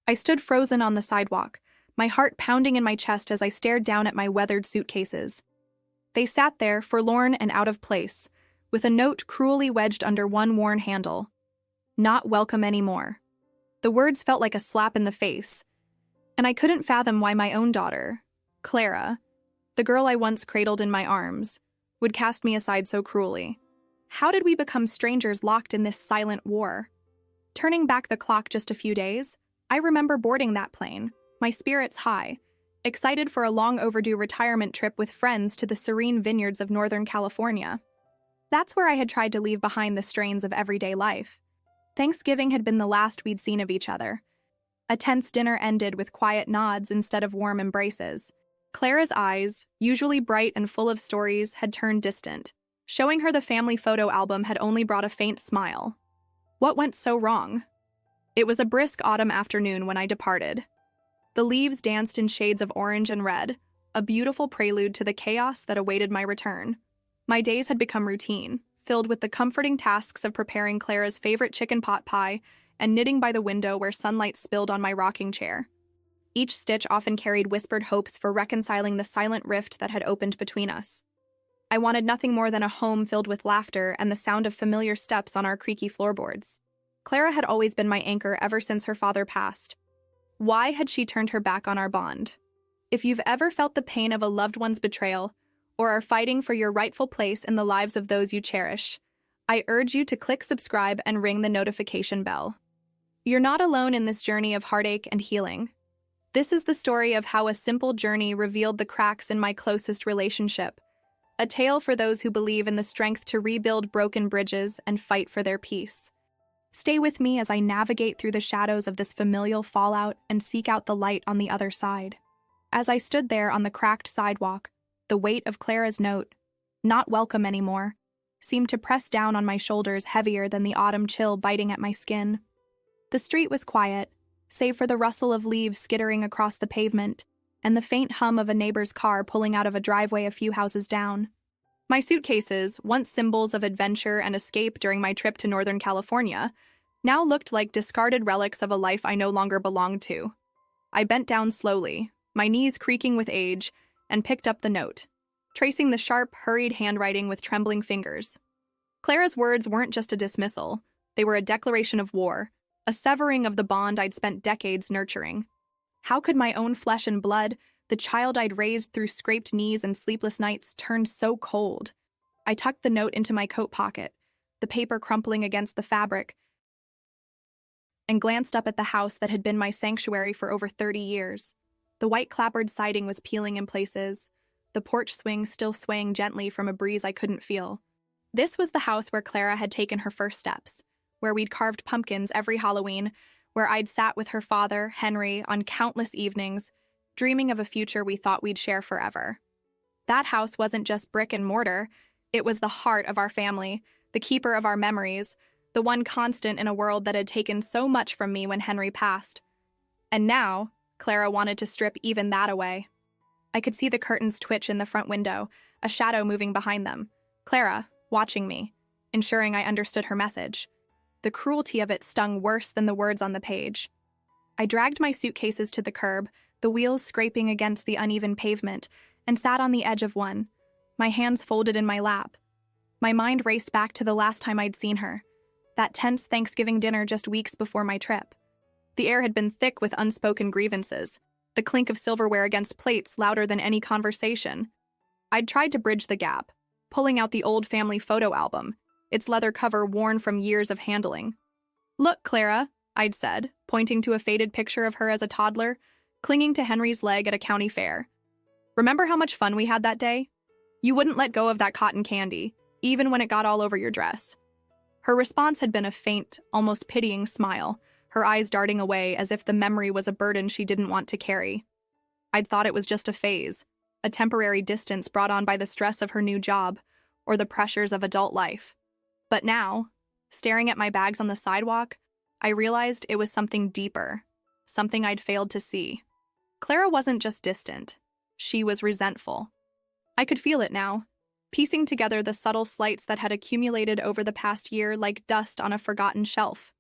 I stood frozen on the sidewalk, my heart pounding in my chest as I stared down at my weathered suitcases. They sat there, forlorn and out of place, with a note cruelly wedged under one worn handle. Not welcome anymore. The words felt like a slap in the face, and I couldn't fathom why my own daughter, Clara, the girl I once cradled in my arms, would cast me aside so cruelly. How did we become strangers locked in this silent war? Turning back the clock just a few days, I remember boarding that plane, my spirits high, excited for a long overdue retirement trip with friends to the serene vineyards of Northern California. That's where I had tried to leave behind the strains of everyday life. Thanksgiving had been the last we'd seen of each other. A tense dinner ended with quiet nods instead of warm embraces. Clara's eyes, usually bright and full of stories, had turned distant. Showing her the family photo album had only brought a faint smile. What went so wrong? It was a brisk autumn afternoon when I departed. The leaves danced in shades of orange and red, a beautiful prelude to the chaos that awaited my return. My days had become routine, filled with the comforting tasks of preparing Clara's favorite chicken pot pie and knitting by the window where sunlight spilled on my rocking chair. Each stitch often carried whispered hopes for reconciling the silent rift that had opened between us. I wanted nothing more than a home filled with laughter and the sound of familiar steps on our creaky floorboards. Clara had always been my anchor ever since her father passed. Why had she turned her back on our bond? If you've ever felt the pain of a loved one's betrayal, or are fighting for your rightful place in the lives of those you cherish, I urge you to click subscribe and ring the notification bell. You're not alone in this journey of heartache and healing. This is the story of how a simple journey revealed the cracks in my closest relationship, a tale for those who believe in the strength to rebuild broken bridges and fight for their peace. Stay with me as I navigate through the shadows of this familial fallout and seek out the light on the other side. As I stood there on the cracked sidewalk, the weight of Clara's note, "Not welcome anymore," seemed to press down on my shoulders heavier than the autumn chill biting at my skin. The street was quiet, save for the rustle of leaves skittering across the pavement and the faint hum of a neighbor's car pulling out of a driveway a few houses down. My suitcases, once symbols of adventure and escape during my trip to Northern California, now looked like discarded relics of a life I no longer belonged to. I bent down slowly, my knees creaking with age, and picked up the note, tracing the sharp, hurried handwriting with trembling fingers. Clara's words weren't just a dismissal, they were a declaration of war, a severing of the bond I'd spent decades nurturing. How could my own flesh and blood, the child I'd raised through scraped knees and sleepless nights, turn so cold? I tucked the note into my coat pocket, the paper crumpling against the fabric, and glanced up at the house that had been my sanctuary for over 30 years. The white clapboard siding was peeling in places, the porch swing still swaying gently from a breeze I couldn't feel. This was the house where Clara had taken her first steps, where we'd carved pumpkins every Halloween, where I'd sat with her father, Henry, on countless evenings, dreaming of a future we thought we'd share forever. That house wasn't just brick and mortar, it was the heart of our family, the keeper of our memories, the one constant in a world that had taken so much from me when Henry passed. And now, Clara wanted to strip even that away. I could see the curtains twitch in the front window, a shadow moving behind them. Clara, watching me, ensuring I understood her message. The cruelty of it stung worse than the words on the page. I dragged my suitcases to the curb, the wheels scraping against the uneven pavement, and sat on the edge of one, my hands folded in my lap. My mind raced back to the last time I'd seen her, that tense Thanksgiving dinner just weeks before my trip. The air had been thick with unspoken grievances, the clink of silverware against plates louder than any conversation. I'd tried to bridge the gap, pulling out the old family photo album, its leather cover worn from years of handling. "Look, Clara," I'd said, pointing to a faded picture of her as a toddler, clinging to Henry's leg at a county fair. "Remember how much fun we had that day? You wouldn't let go of that cotton candy, even when it got all over your dress." Her response had been a faint, almost pitying smile, her eyes darting away as if the memory was a burden she didn't want to carry. I'd thought it was just a phase, a temporary distance brought on by the stress of her new job or the pressures of adult life. But now, staring at my bags on the sidewalk, I realized it was something deeper, something I'd failed to see. Clara wasn't just distant. She was resentful. I could feel it now, piecing together the subtle slights that had accumulated over the past year like dust on a forgotten shelf.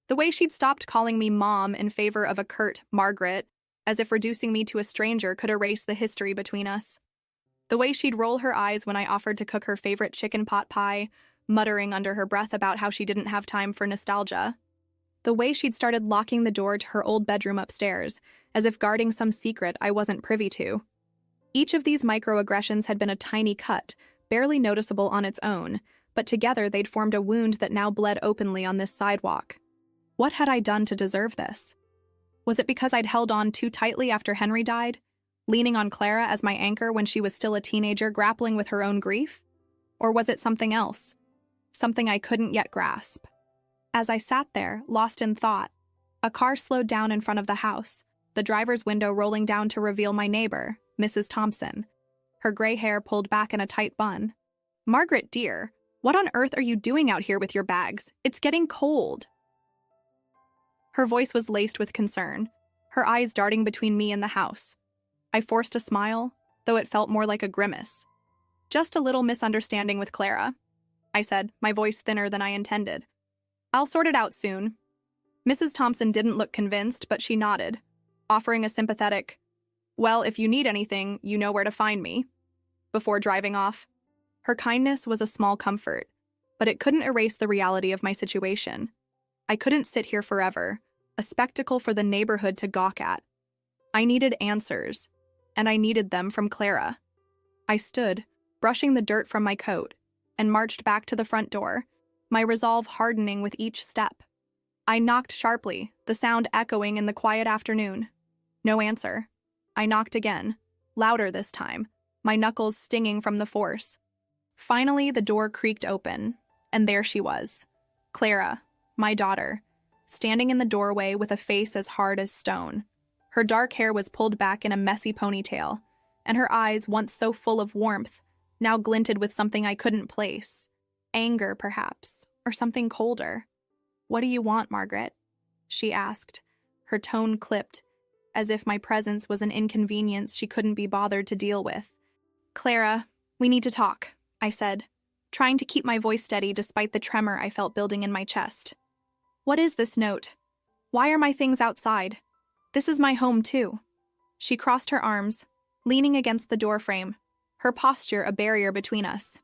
The way she'd stopped calling me Mom in favor of a curt Margaret, as if reducing me to a stranger could erase the history between us. The way she'd roll her eyes when I offered to cook her favorite chicken pot pie, muttering under her breath about how she didn't have time for nostalgia. The way she'd started locking the door to her old bedroom upstairs, as if guarding some secret I wasn't privy to. Each of these microaggressions had been a tiny cut, barely noticeable on its own, but together they'd formed a wound that now bled openly on this sidewalk. What had I done to deserve this? Was it because I'd held on too tightly after Henry died, leaning on Clara as my anchor when she was still a teenager grappling with her own grief? Or was it something else? Something I couldn't yet grasp. As I sat there, lost in thought, a car slowed down in front of the house, the driver's window rolling down to reveal my neighbor, Mrs. Thompson, her gray hair pulled back in a tight bun. "Margaret, dear, what on earth are you doing out here with your bags? It's getting cold." Her voice was laced with concern, her eyes darting between me and the house. I forced a smile, though it felt more like a grimace. "Just a little misunderstanding with Clara," I said, my voice thinner than I intended. "I'll sort it out soon." Mrs. Thompson didn't look convinced, but she nodded, offering a sympathetic, "Well, if you need anything, you know where to find me," before driving off. Her kindness was a small comfort, but it couldn't erase the reality of my situation. I couldn't sit here forever, a spectacle for the neighborhood to gawk at. I needed answers, and I needed them from Clara. I stood, brushing the dirt from my coat, and marched back to the front door, my resolve hardening with each step. I knocked sharply, the sound echoing in the quiet afternoon. No answer. I knocked again, louder this time, my knuckles stinging from the force. Finally, the door creaked open, and there she was, Clara, my daughter, standing in the doorway with a face as hard as stone. Her dark hair was pulled back in a messy ponytail, and her eyes, once so full of warmth, now glinted with something I couldn't place. Anger, perhaps, or something colder. "What do you want, Margaret?" she asked, her tone clipped, as if my presence was an inconvenience she couldn't be bothered to deal with. "Clara, we need to talk," I said, trying to keep my voice steady despite the tremor I felt building in my chest. "What is this note? Why are my things outside? This is my home, too." She crossed her arms, leaning against the doorframe, her posture a barrier between us.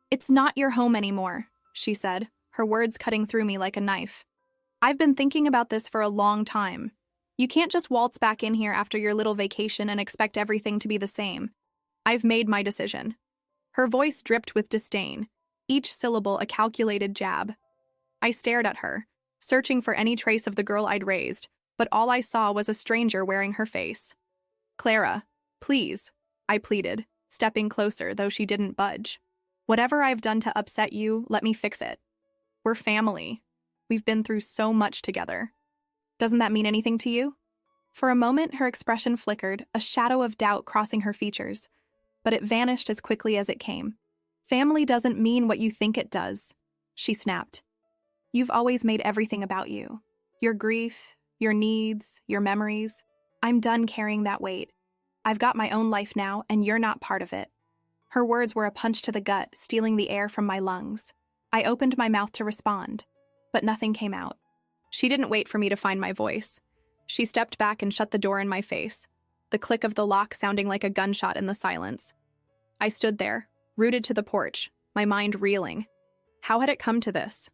"It's not your home anymore," she said, her words cutting through me like a knife. "I've been thinking about this for a long time. You can't just waltz back in here after your little vacation and expect everything to be the same. I've made my decision." Her voice dripped with disdain, each syllable a calculated jab. I stared at her, searching for any trace of the girl I'd raised, but all I saw was a stranger wearing her face. "Clara, please," I pleaded, stepping closer, though she didn't budge. "Whatever I've done to upset you, let me fix it. We're family. We've been through so much together. Doesn't that mean anything to you?" For a moment, her expression flickered, a shadow of doubt crossing her features, but it vanished as quickly as it came. "Family doesn't mean what you think it does," she snapped. "You've always made everything about you. Your grief, your needs, your memories. I'm done carrying that weight. I've got my own life now, and you're not part of it." Her words were a punch to the gut, stealing the air from my lungs. I opened my mouth to respond, but nothing came out. She didn't wait for me to find my voice. She stepped back and shut the door in my face, the click of the lock sounding like a gunshot in the silence. I stood there, rooted to the porch, my mind reeling. How had it come to this?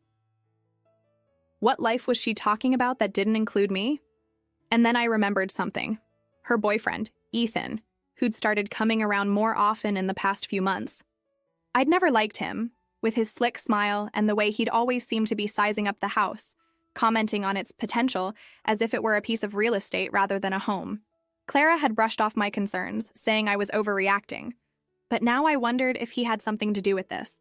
What life was she talking about that didn't include me? And then I remembered something. Her boyfriend, Ethan, who'd started coming around more often in the past few months. I'd never liked him, with his slick smile and the way he'd always seemed to be sizing up the house, commenting on its potential as if it were a piece of real estate rather than a home. Clara had brushed off my concerns, saying I was overreacting. But now I wondered if he had something to do with this.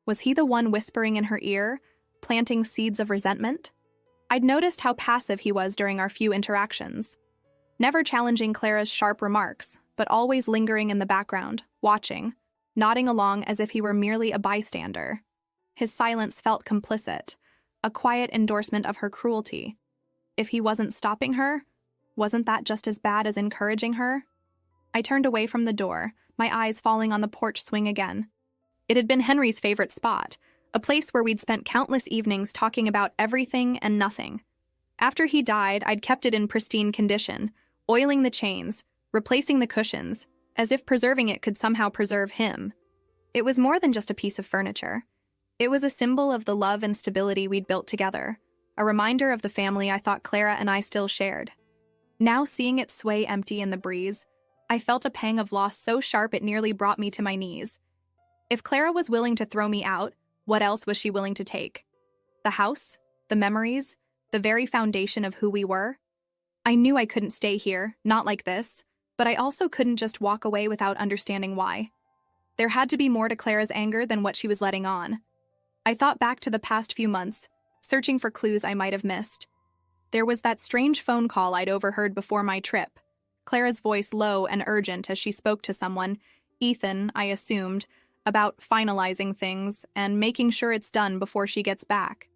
Was he the one whispering in her ear, planting seeds of resentment? I'd noticed how passive he was during our few interactions, never challenging Clara's sharp remarks, but always lingering in the background, watching, nodding along as if he were merely a bystander. His silence felt complicit, a quiet endorsement of her cruelty. If he wasn't stopping her, wasn't that just as bad as encouraging her? I turned away from the door, my eyes falling on the porch swing again. It had been Henry's favorite spot, a place where we'd spent countless evenings talking about everything and nothing, After he died, I'd kept it in pristine condition, oiling the chains, replacing the cushions, as if preserving it could somehow preserve him. It was more than just a piece of furniture. It was a symbol of the love and stability we'd built together, a reminder of the family I thought Clara and I still shared. Now seeing it sway empty in the breeze, I felt a pang of loss so sharp it nearly brought me to my knees. If Clara was willing to throw me out, what else was she willing to take? The house? The memories? The very foundation of who we were? I knew I couldn't stay here, not like this, but I also couldn't just walk away without understanding why. There had to be more to Clara's anger than what she was letting on. I thought back to the past few months, searching for clues I might have missed. There was that strange phone call I'd overheard before my trip. Clara's voice low and urgent as she spoke to someone, Ethan, I assumed, about finalizing things and making sure it's done before she gets back.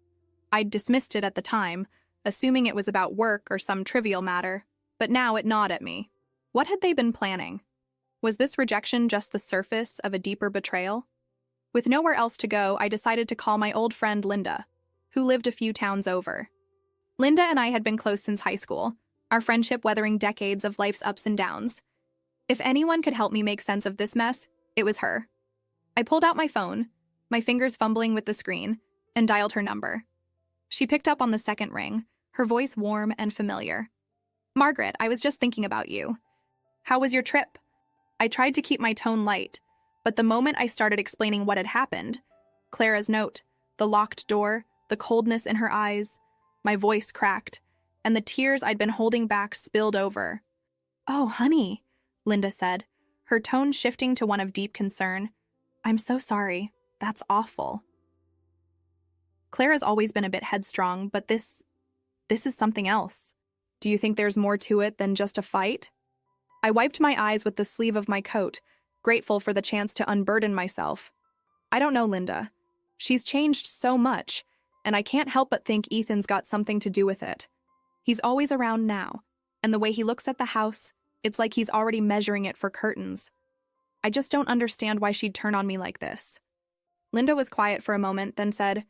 I'd dismissed it at the time, assuming it was about work or some trivial matter, but now it gnawed at me. What had they been planning? Was this rejection just the surface of a deeper betrayal? With nowhere else to go, I decided to call my old friend Linda, who lived a few towns over. Linda and I had been close since high school, our friendship weathering decades of life's ups and downs. If anyone could help me make sense of this mess, it was her. I pulled out my phone, my fingers fumbling with the screen, and dialed her number. She picked up on the second ring, her voice warm and familiar. "Margaret, I was just thinking about you. How was your trip?" I tried to keep my tone light, but the moment I started explaining what had happened, Clara's note, the locked door, the coldness in her eyes, my voice cracked, and the tears I'd been holding back spilled over. "Oh, honey," Linda said, her tone shifting to one of deep concern. "I'm so sorry. That's awful." Clara's always been a bit headstrong, but this is something else. "Do you think there's more to it than just a fight?" I wiped my eyes with the sleeve of my coat, grateful for the chance to unburden myself. "I don't know, Linda. She's changed so much, and I can't help but think Ethan's got something to do with it. He's always around now, and the way he looks at the house, it's like he's already measuring it for curtains. I just don't understand why she'd turn on me like this." Linda was quiet for a moment, then said,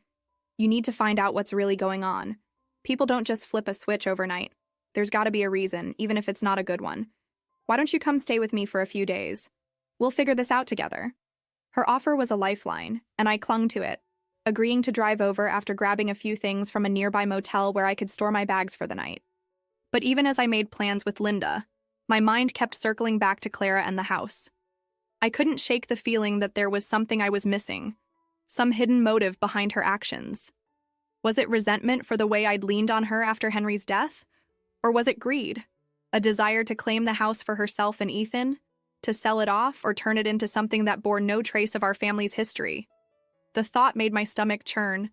"You need to find out what's really going on. People don't just flip a switch overnight. There's got to be a reason, even if it's not a good one. Why don't you come stay with me for a few days? We'll figure this out together." Her offer was a lifeline, and I clung to it, agreeing to drive over after grabbing a few things from a nearby motel where I could store my bags for the night. But even as I made plans with Linda, my mind kept circling back to Clara and the house. I couldn't shake the feeling that there was something I was missing, some hidden motive behind her actions. Was it resentment for the way I'd leaned on her after Henry's death? Or was it greed? A desire to claim the house for herself and Ethan? To sell it off or turn it into something that bore no trace of our family's history? The thought made my stomach churn,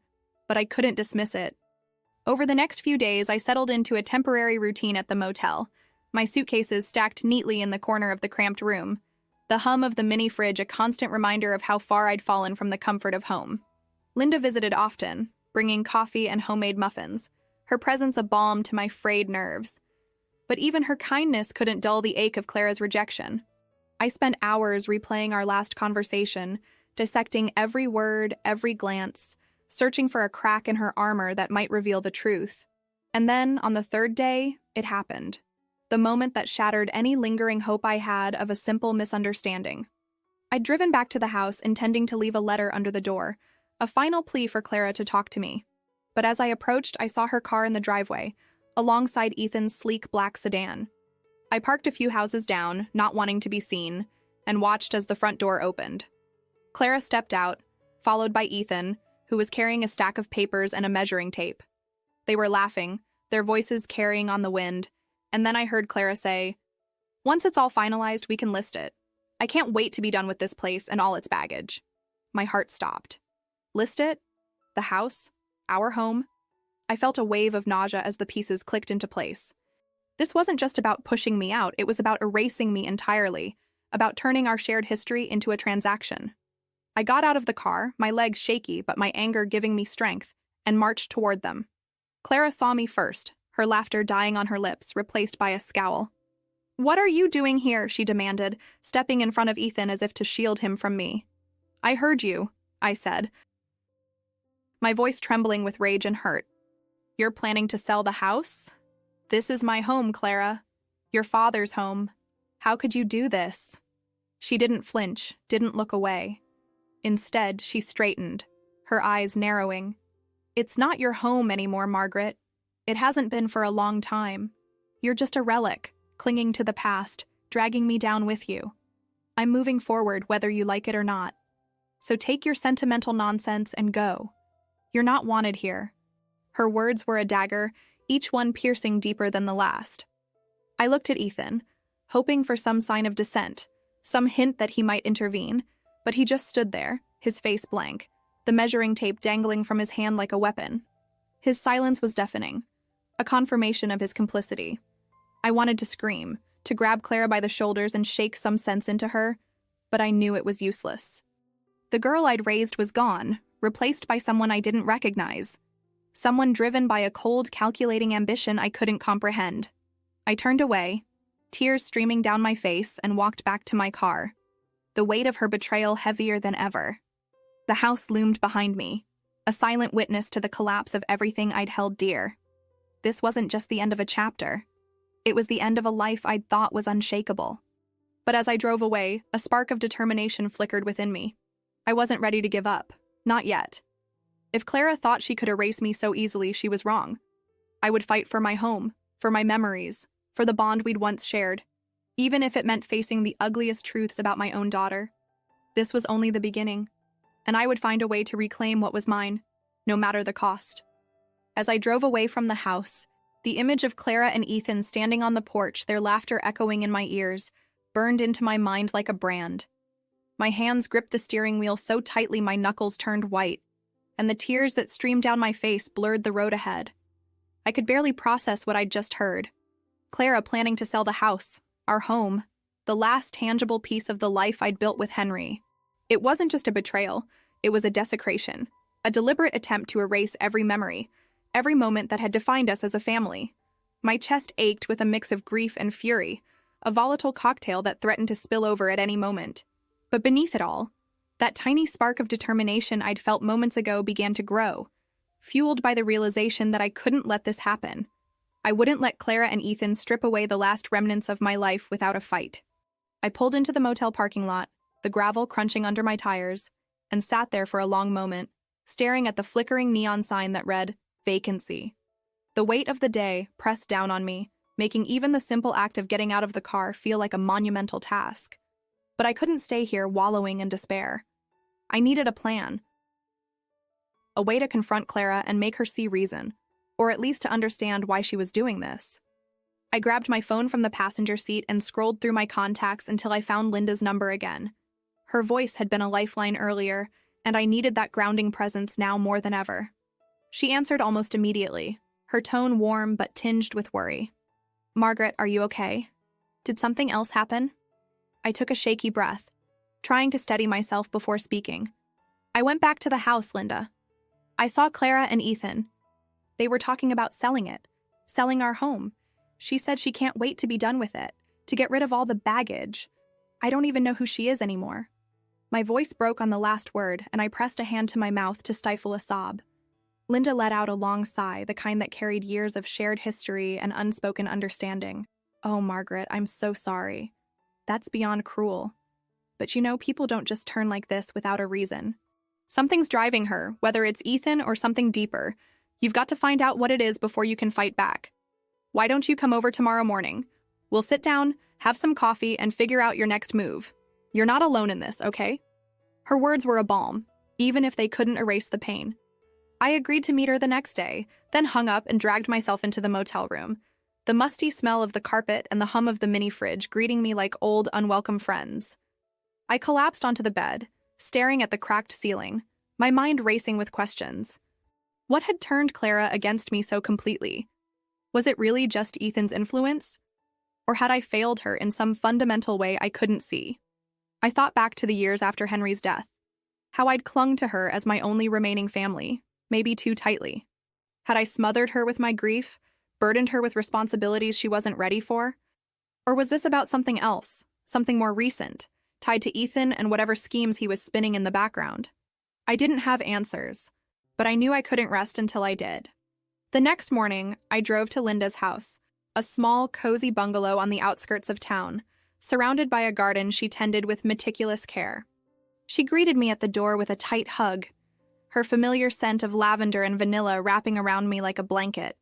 but I couldn't dismiss it. Over the next few days, I settled into a temporary routine at the motel, my suitcases stacked neatly in the corner of the cramped room, the hum of the mini fridge a constant reminder of how far I'd fallen from the comfort of home. Linda visited often, bringing coffee and homemade muffins, her presence a balm to my frayed nerves. But even her kindness couldn't dull the ache of Clara's rejection. I spent hours replaying our last conversation, dissecting every word, every glance, searching for a crack in her armor that might reveal the truth. And then, on the third day, it happened. The moment that shattered any lingering hope I had of a simple misunderstanding. I'd driven back to the house intending to leave a letter under the door, a final plea for Clara to talk to me. But as I approached, I saw her car in the driveway, alongside Ethan's sleek black sedan. I parked a few houses down, not wanting to be seen, and watched as the front door opened. Clara stepped out, followed by Ethan, who was carrying a stack of papers and a measuring tape. They were laughing, their voices carrying on the wind, and then I heard Clara say, "Once it's all finalized, we can list it. I can't wait to be done with this place and all its baggage." My heart stopped. List it? The house? Our home? I felt a wave of nausea as the pieces clicked into place. This wasn't just about pushing me out, it was about erasing me entirely, about turning our shared history into a transaction. I got out of the car, my legs shaky but my anger giving me strength, and marched toward them. Clara saw me first, her laughter dying on her lips, replaced by a scowl. "What are you doing here?" she demanded, stepping in front of Ethan as if to shield him from me. "I heard you," I said, my voice trembling with rage and hurt. You're planning to sell the house? This is my home, Clara. Your father's home. How could you do this? She didn't flinch, didn't look away. Instead, she straightened, her eyes narrowing. It's not your home anymore, Margaret. It hasn't been for a long time. You're just a relic, clinging to the past, dragging me down with you. I'm moving forward whether you like it or not. So take your sentimental nonsense and go. You're not wanted here. Her words were a dagger, each one piercing deeper than the last. I looked at Ethan, hoping for some sign of dissent, some hint that he might intervene, but he just stood there, his face blank, the measuring tape dangling from his hand like a weapon. His silence was deafening, a confirmation of his complicity. I wanted to scream, to grab Clara by the shoulders and shake some sense into her, but I knew it was useless. The girl I'd raised was gone, replaced by someone I didn't recognize. Someone driven by a cold, calculating ambition I couldn't comprehend. I turned away, tears streaming down my face, and walked back to my car, the weight of her betrayal heavier than ever. The house loomed behind me, a silent witness to the collapse of everything I'd held dear. This wasn't just the end of a chapter. It was the end of a life I'd thought was unshakable. But as I drove away, a spark of determination flickered within me. I wasn't ready to give up. Not yet. If Clara thought she could erase me so easily, she was wrong. I would fight for my home, for my memories, for the bond we'd once shared, even if it meant facing the ugliest truths about my own daughter. This was only the beginning, and I would find a way to reclaim what was mine, no matter the cost. As I drove away from the house, the image of Clara and Ethan standing on the porch, their laughter echoing in my ears, burned into my mind like a brand. My hands gripped the steering wheel so tightly my knuckles turned white, and the tears that streamed down my face blurred the road ahead. I could barely process what I'd just heard. Clara planning to sell the house, our home, the last tangible piece of the life I'd built with Henry. It wasn't just a betrayal, it was a desecration, a deliberate attempt to erase every memory, every moment that had defined us as a family. My chest ached with a mix of grief and fury, a volatile cocktail that threatened to spill over at any moment. But beneath it all, that tiny spark of determination I'd felt moments ago began to grow, fueled by the realization that I couldn't let this happen. I wouldn't let Clara and Ethan strip away the last remnants of my life without a fight. I pulled into the motel parking lot, the gravel crunching under my tires, and sat there for a long moment, staring at the flickering neon sign that read, "Vacancy." The weight of the day pressed down on me, making even the simple act of getting out of the car feel like a monumental task. But I couldn't stay here wallowing in despair. I needed a plan. A way to confront Clara and make her see reason, or at least to understand why she was doing this. I grabbed my phone from the passenger seat and scrolled through my contacts until I found Linda's number again. Her voice had been a lifeline earlier, and I needed that grounding presence now more than ever. She answered almost immediately, her tone warm but tinged with worry. "Margaret, are you okay? Did something else happen?" I took a shaky breath, trying to steady myself before speaking. "I went back to the house, Linda. I saw Clara and Ethan. They were talking about selling it, selling our home. She said she can't wait to be done with it, to get rid of all the baggage. I don't even know who she is anymore." My voice broke on the last word, and I pressed a hand to my mouth to stifle a sob. Linda let out a long sigh, the kind that carried years of shared history and unspoken understanding. "Oh, Margaret, I'm so sorry. That's beyond cruel. But you know, people don't just turn like this without a reason. Something's driving her, whether it's Ethan or something deeper. You've got to find out what it is before you can fight back. Why don't you come over tomorrow morning? We'll sit down, have some coffee, and figure out your next move. You're not alone in this, okay?" Her words were a balm, even if they couldn't erase the pain. I agreed to meet her the next day, then hung up and dragged myself into the motel room, the musty smell of the carpet and the hum of the mini fridge greeting me like old, unwelcome friends. I collapsed onto the bed, staring at the cracked ceiling, my mind racing with questions. What had turned Clara against me so completely? Was it really just Ethan's influence? Or had I failed her in some fundamental way I couldn't see? I thought back to the years after Henry's death, how I'd clung to her as my only remaining family, maybe too tightly. Had I smothered her with my grief, burdened her with responsibilities she wasn't ready for? Or was this about something else, something more recent, tied to Ethan and whatever schemes he was spinning in the background? I didn't have answers, but I knew I couldn't rest until I did. The next morning, I drove to Linda's house, a small, cozy bungalow on the outskirts of town, surrounded by a garden she tended with meticulous care. She greeted me at the door with a tight hug, her familiar scent of lavender and vanilla wrapping around me like a blanket.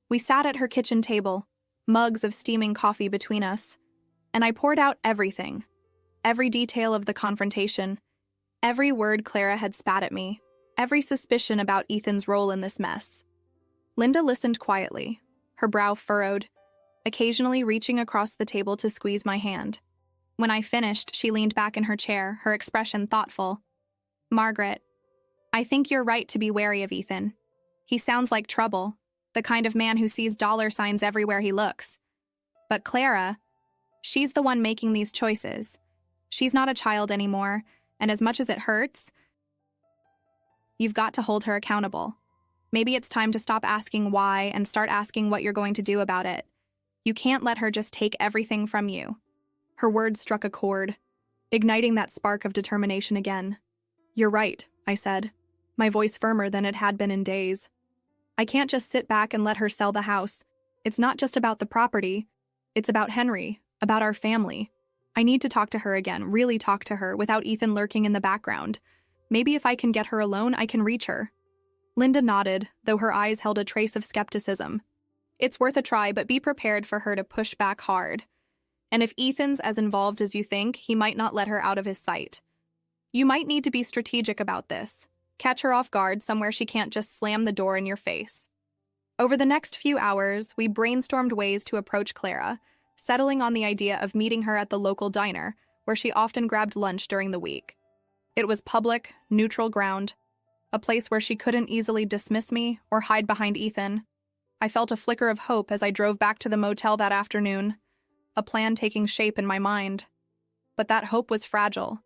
We sat at her kitchen table, mugs of steaming coffee between us, and I poured out everything, every detail of the confrontation, every word Clara had spat at me, every suspicion about Ethan's role in this mess. Linda listened quietly, her brow furrowed, occasionally reaching across the table to squeeze my hand. When I finished, she leaned back in her chair, her expression thoughtful. "Margaret, I think you're right to be wary of Ethan. He sounds like trouble, the kind of man who sees dollar signs everywhere he looks. But Clara, she's the one making these choices. She's not a child anymore, and as much as it hurts, you've got to hold her accountable. Maybe it's time to stop asking why and start asking what you're going to do about it. You can't let her just take everything from you." Her words struck a chord, igniting that spark of determination again. "You're right," I said, my voice firmer than it had been in days. "I can't just sit back and let her sell the house. It's not just about the property. It's about Henry, about our family. I need to talk to her again, really talk to her, without Ethan lurking in the background. Maybe if I can get her alone, I can reach her." Linda nodded, though her eyes held a trace of skepticism. "It's worth a try, but be prepared for her to push back hard. And if Ethan's as involved as you think, he might not let her out of his sight. You might need to be strategic about this. Catch her off guard somewhere she can't just slam the door in your face." Over the next few hours, we brainstormed ways to approach Clara, settling on the idea of meeting her at the local diner, where she often grabbed lunch during the week. It was public, neutral ground, a place where she couldn't easily dismiss me or hide behind Ethan. I felt a flicker of hope as I drove back to the motel that afternoon, a plan taking shape in my mind. But that hope was fragile,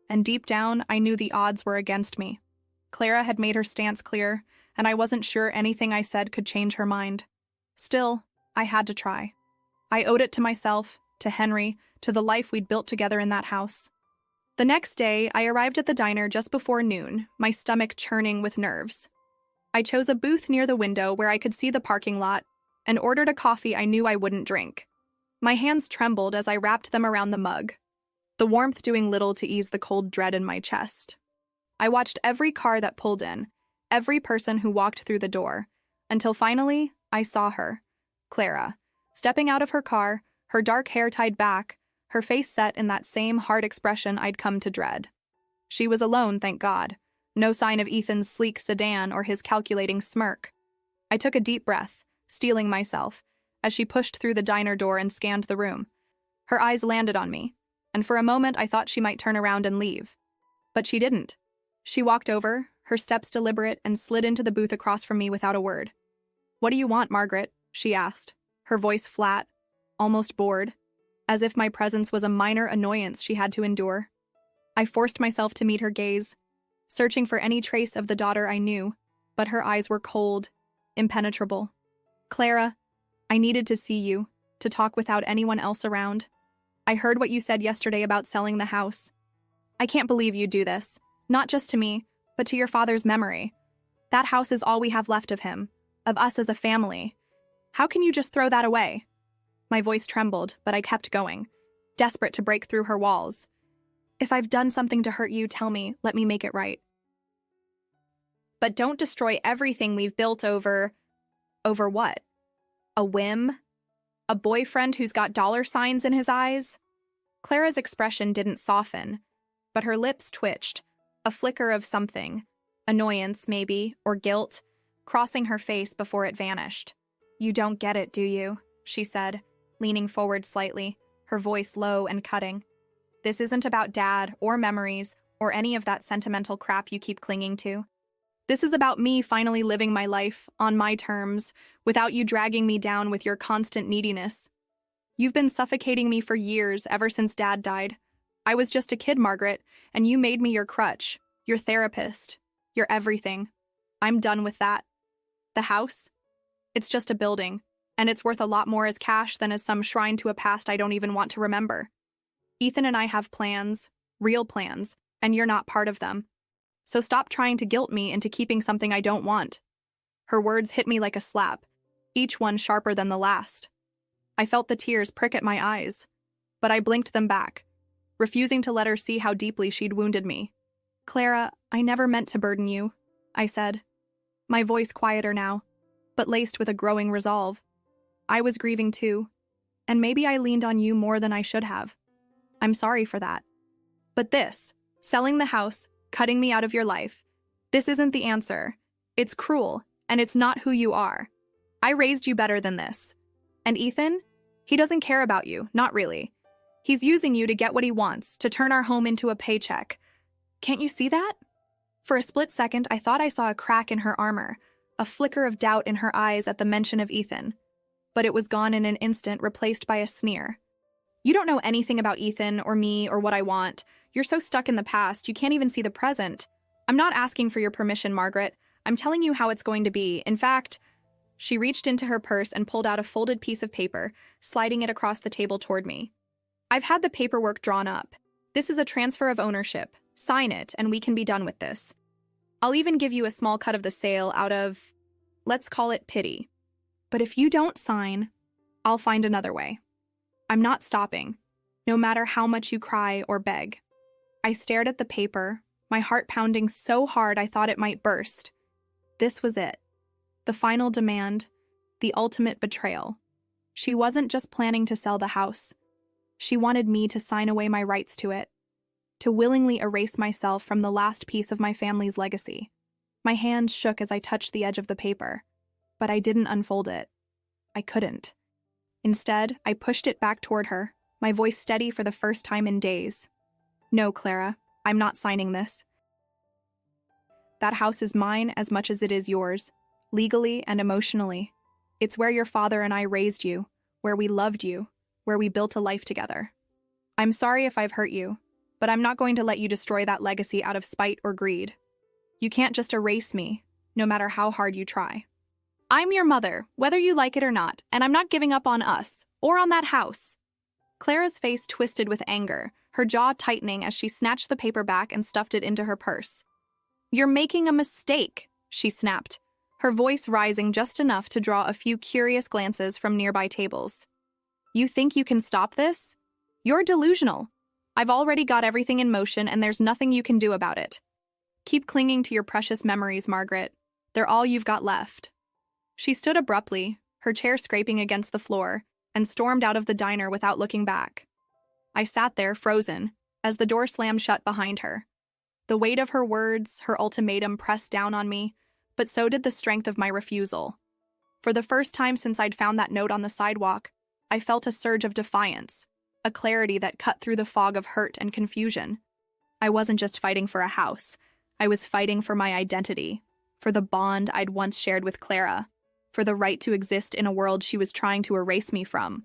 and deep down, I knew the odds were against me. Clara had made her stance clear, and I wasn't sure anything I said could change her mind. Still, I had to try. I owed it to myself, to Henry, to the life we'd built together in that house. The next day, I arrived at the diner just before noon, my stomach churning with nerves. I chose a booth near the window where I could see the parking lot and ordered a coffee I knew I wouldn't drink. My hands trembled as I wrapped them around the mug, the warmth doing little to ease the cold dread in my chest. I watched every car that pulled in, every person who walked through the door, until finally I saw her, Clara, stepping out of her car, her dark hair tied back, her face set in that same hard expression I'd come to dread. She was alone, thank God. No sign of Ethan's sleek sedan or his calculating smirk. I took a deep breath, steeling myself, as she pushed through the diner door and scanned the room. Her eyes landed on me, and for a moment I thought she might turn around and leave. But she didn't. She walked over, her steps deliberate, and slid into the booth across from me without a word. "What do you want, Margaret?" she asked, her voice flat, almost bored, as if my presence was a minor annoyance she had to endure. I forced myself to meet her gaze, searching for any trace of the daughter I knew, but her eyes were cold, impenetrable. "Clara, I needed to see you, to talk without anyone else around. I heard what you said yesterday about selling the house. I can't believe you'd do this, not just to me, but to your father's memory. That house is all we have left of him, of us as a family. How can you just throw that away?" My voice trembled, but I kept going, desperate to break through her walls. "If I've done something to hurt you, tell me, let me make it right. But don't destroy everything we've built over what? A whim? A boyfriend who's got dollar signs in his eyes?" Clara's expression didn't soften, but her lips twitched, a flicker of something, annoyance maybe, or guilt, crossing her face before it vanished. "You don't get it, do you?" she said, leaning forward slightly, her voice low and cutting. "This isn't about Dad or memories or any of that sentimental crap you keep clinging to. This is about me finally living my life on my terms without you dragging me down with your constant neediness. You've been suffocating me for years, ever since Dad died. I was just a kid, Margaret, and you made me your crutch, your therapist, your everything. I'm done with that. The house? It's just a building, and it's worth a lot more as cash than as some shrine to a past I don't even want to remember. Ethan and I have plans, real plans, and you're not part of them. So stop trying to guilt me into keeping something I don't want." Her words hit me like a slap, each one sharper than the last. I felt the tears prick at my eyes, but I blinked them back, refusing to let her see how deeply she'd wounded me. "Clara, I never meant to burden you," I said, my voice quieter now, but laced with a growing resolve. I was grieving too, and maybe I leaned on you more than I should have. I'm sorry for that. But this, selling the house, cutting me out of your life, this isn't the answer. It's cruel, and it's not who you are. I raised you better than this. And Ethan? He doesn't care about you, not really. He's using you to get what he wants, to turn our home into a paycheck. Can't you see that? For a split second, I thought I saw a crack in her armor, a flicker of doubt in her eyes at the mention of Ethan. But it was gone in an instant, replaced by a sneer. You don't know anything about Ethan or me or what I want. You're so stuck in the past, you can't even see the present. I'm not asking for your permission, Margaret. I'm telling you how it's going to be. In fact, she reached into her purse and pulled out a folded piece of paper, sliding it across the table toward me. I've had the paperwork drawn up. This is a transfer of ownership. Sign it, and we can be done with this. I'll even give you a small cut of the sale out of, let's call it pity. But if you don't sign, I'll find another way. I'm not stopping, no matter how much you cry or beg. I stared at the paper, my heart pounding so hard I thought it might burst. This was it. The final demand, the ultimate betrayal. She wasn't just planning to sell the house. She wanted me to sign away my rights to it, to willingly erase myself from the last piece of my family's legacy. My hands shook as I touched the edge of the paper, but I didn't unfold it. I couldn't. Instead, I pushed it back toward her, my voice steady for the first time in days. No, Clara, I'm not signing this. That house is mine as much as it is yours, legally and emotionally. It's where your father and I raised you, where we loved you, where we built a life together. I'm sorry if I've hurt you, but I'm not going to let you destroy that legacy out of spite or greed. You can't just erase me, no matter how hard you try. I'm your mother, whether you like it or not, and I'm not giving up on us, or on that house. Clara's face twisted with anger, her jaw tightening as she snatched the paper back and stuffed it into her purse. You're making a mistake, she snapped, her voice rising just enough to draw a few curious glances from nearby tables. You think you can stop this? You're delusional. I've already got everything in motion and there's nothing you can do about it. Keep clinging to your precious memories, Margaret. They're all you've got left. She stood abruptly, her chair scraping against the floor, and stormed out of the diner without looking back. I sat there, frozen, as the door slammed shut behind her. The weight of her words, her ultimatum pressed down on me, but so did the strength of my refusal. For the first time since I'd found that note on the sidewalk, I felt a surge of defiance, a clarity that cut through the fog of hurt and confusion. I wasn't just fighting for a house. I was fighting for my identity, for the bond I'd once shared with Clara, for the right to exist in a world she was trying to erase me from.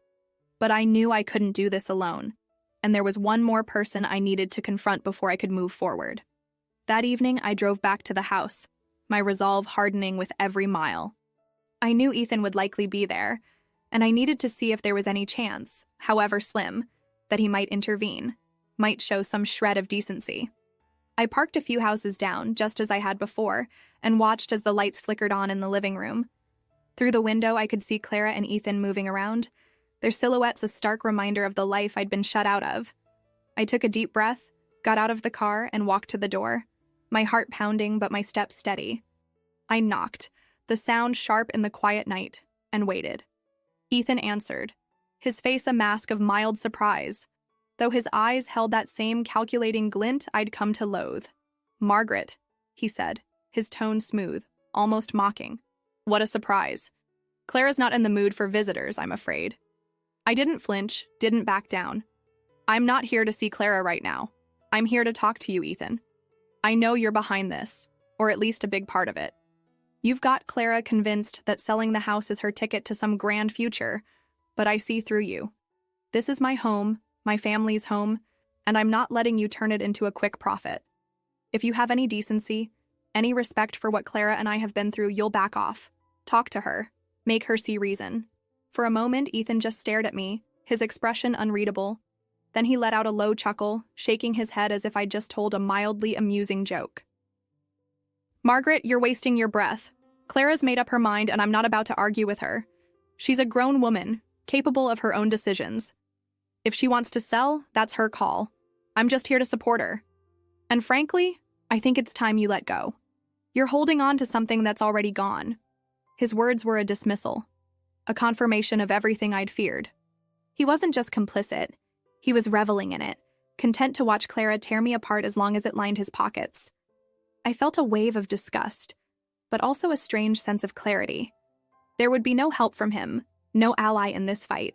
But I knew I couldn't do this alone, and there was one more person I needed to confront before I could move forward. That evening, I drove back to the house, my resolve hardening with every mile. I knew Ethan would likely be there, and I needed to see if there was any chance, however slim, that he might intervene, might show some shred of decency. I parked a few houses down, just as I had before, and watched as the lights flickered on in the living room. Through the window, I could see Clara and Ethan moving around, their silhouettes a stark reminder of the life I'd been shut out of. I took a deep breath, got out of the car, and walked to the door, my heart pounding but my steps steady. I knocked, the sound sharp in the quiet night, and waited. Ethan answered, his face a mask of mild surprise, though his eyes held that same calculating glint I'd come to loathe. Margaret, he said, his tone smooth, almost mocking. What a surprise. Clara's not in the mood for visitors, I'm afraid. I didn't flinch, didn't back down. I'm not here to see Clara right now. I'm here to talk to you, Ethan. I know you're behind this, or at least a big part of it. You've got Clara convinced that selling the house is her ticket to some grand future, but I see through you. This is my home, my family's home, and I'm not letting you turn it into a quick profit. If you have any decency, any respect for what Clara and I have been through, you'll back off. Talk to her. Make her see reason. For a moment, Ethan just stared at me, his expression unreadable. Then he let out a low chuckle, shaking his head as if I'd just told a mildly amusing joke. Margaret, you're wasting your breath. Clara's made up her mind, and I'm not about to argue with her. She's a grown woman, capable of her own decisions. If she wants to sell, that's her call. I'm just here to support her. And frankly, I think it's time you let go. You're holding on to something that's already gone. His words were a dismissal, a confirmation of everything I'd feared. He wasn't just complicit. He was reveling in it, content to watch Clara tear me apart as long as it lined his pockets. I felt a wave of disgust, but also a strange sense of clarity. There would be no help from him, no ally in this fight.